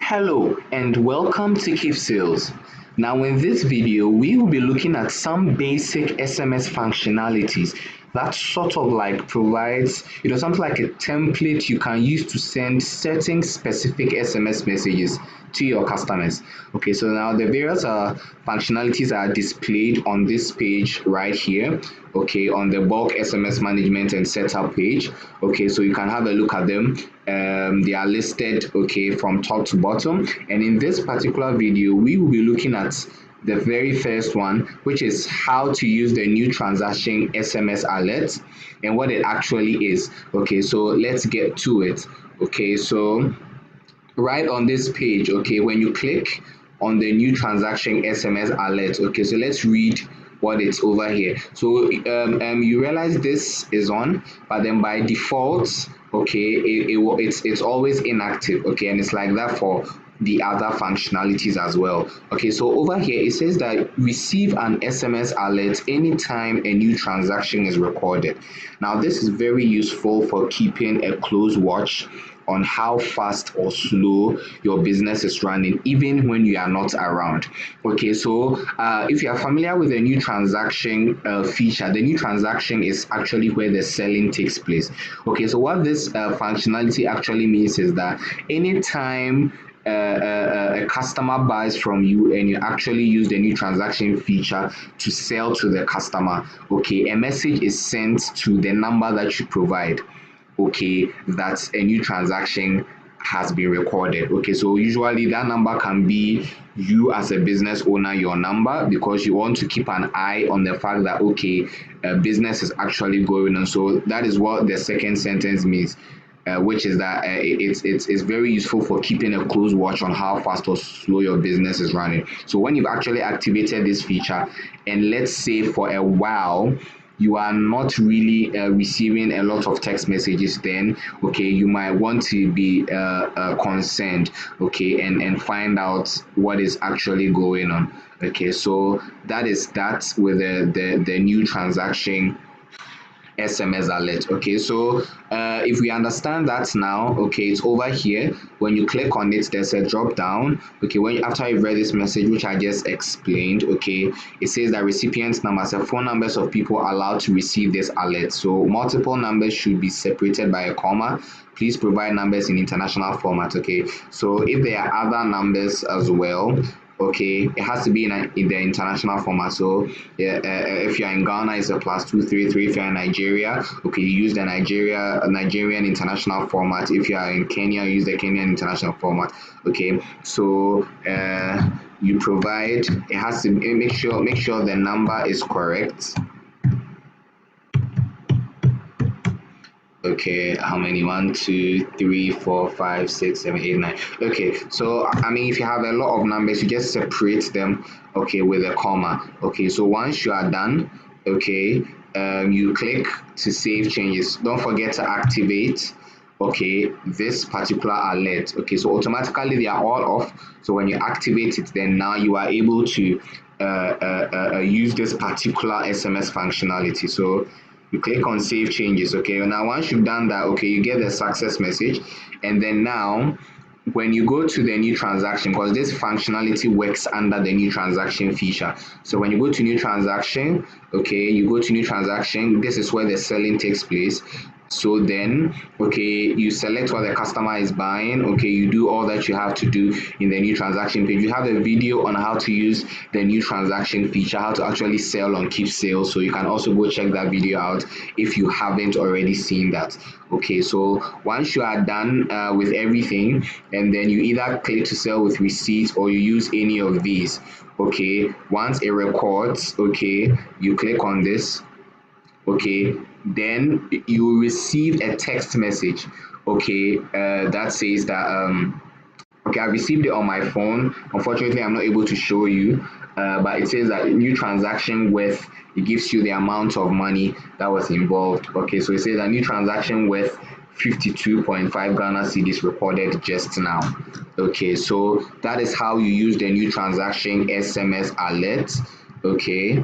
Hello and welcome to Keepsales. Now in this video, we will be looking at some basic SMS functionalities that sort of like provides, something like a template you can use to send certain specific SMS messages to your customers. Okay, so now the various functionalities are displayed on this page right here. Okay, on the bulk SMS management and setup page. Okay, so you can have a look at them. They are listed, okay, from top to bottom. And in this particular video, we will be looking at the very first one, which is how to use the new transaction SMS alert and what it actually is. Okay, so let's get to it. Okay, so right on this page, okay, when you click on the new transaction SMS alert, okay, so let's read what it's over here. So you realize this is on, but then by default, okay, it's always inactive, okay, and it's like that for the other functionalities as well. Okay, so over here it says that receive an SMS alert anytime a new transaction is recorded. Now this is very useful for keeping a close watch on how fast or slow your business is running, even when you are not around. Okay, so if you are familiar with the new transaction feature, the new transaction is actually where the selling takes place. Okay, so what this functionality actually means is that anytime a customer buys from you and you actually use the new transaction feature to sell to the customer, okay, a message is sent to the number that you provide, okay, that a new transaction has been recorded. Okay, so usually that number can be you as a business owner, your number, because you want to keep an eye on the fact that, okay, business is actually going on. So that is what the second sentence means. Which is that it's very useful for keeping a close watch on how fast or slow your business is running. So when you've actually activated this feature, and let's say for a while you are not really receiving a lot of text messages, then okay, you might want to be concerned, okay, and find out what is actually going on. Okay, so that is that with the new transaction SMS alert. Okay, so if we understand that now, okay, it's over here. When you click on it, there's a drop down. Okay, after you've read this message, which I just explained, okay, it says that recipient numbers are phone numbers of people allowed to receive this alert. So multiple numbers should be separated by a comma. Please provide numbers in international format. Okay, so if there are other numbers as well, okay, it has to be in the international format. So yeah, if you're in Ghana, it's a +233. If you're in Nigeria, okay, you use the Nigerian international format. If you are in Kenya, use the Kenyan international format. Okay, so you provide, it has to make sure the number is correct. Okay, how many? 1, 2, 3, 4, 5, 6, 7, 8, 9. Okay, so I mean, if you have a lot of numbers, you just separate them, okay, with a comma. Okay, so once you are done, okay, you click to save changes. Don't forget to activate, okay, this particular alert. Okay, so automatically they are all off. So when you activate it, then now you are able to use this particular SMS functionality. So you click on save changes. Okay, now once you've done that, okay, you get the success message, and then now when you go to the new transaction, because this functionality works under the new transaction feature, so when you go to new transaction, okay, you go to new transaction, this is where the selling takes place. So then, okay, you select what the customer is buying. Okay, you do all that you have to do in the new transaction page. You have a video on how to use the new transaction feature, how to actually sell on Keepsales. So you can also go check that video out if you haven't already seen that. Okay, so once you are done with everything, and then you either click to sell with receipts or you use any of these. Okay, once it records, okay, you click on this. Okay, then you will receive a text message, okay, that says that okay, I received it on my phone. Unfortunately, I'm not able to show you, but it says that new transaction worth, it gives you the amount of money that was involved. Okay, so it says a new transaction worth 52.5 Ghana cedis recorded just now. Okay, so that is how you use the new transaction SMS alert. Okay,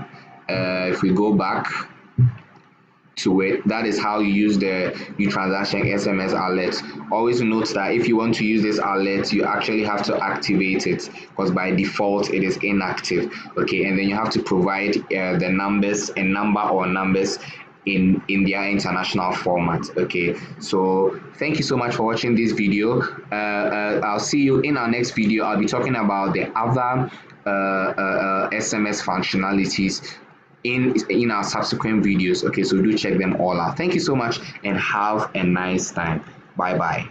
if we go back, to it. That is how you use the new transaction SMS alert. Always note that if you want to use this alert, you actually have to activate it, because by default it is inactive. Okay, and then you have to provide the numbers, a number or numbers in their international format. Okay, so thank you so much for watching this video. I'll see you in our next video. I'll be talking about the other SMS functionalities in our subsequent videos. Okay, so do check them all out. Thank you so much and have a nice time. Bye bye.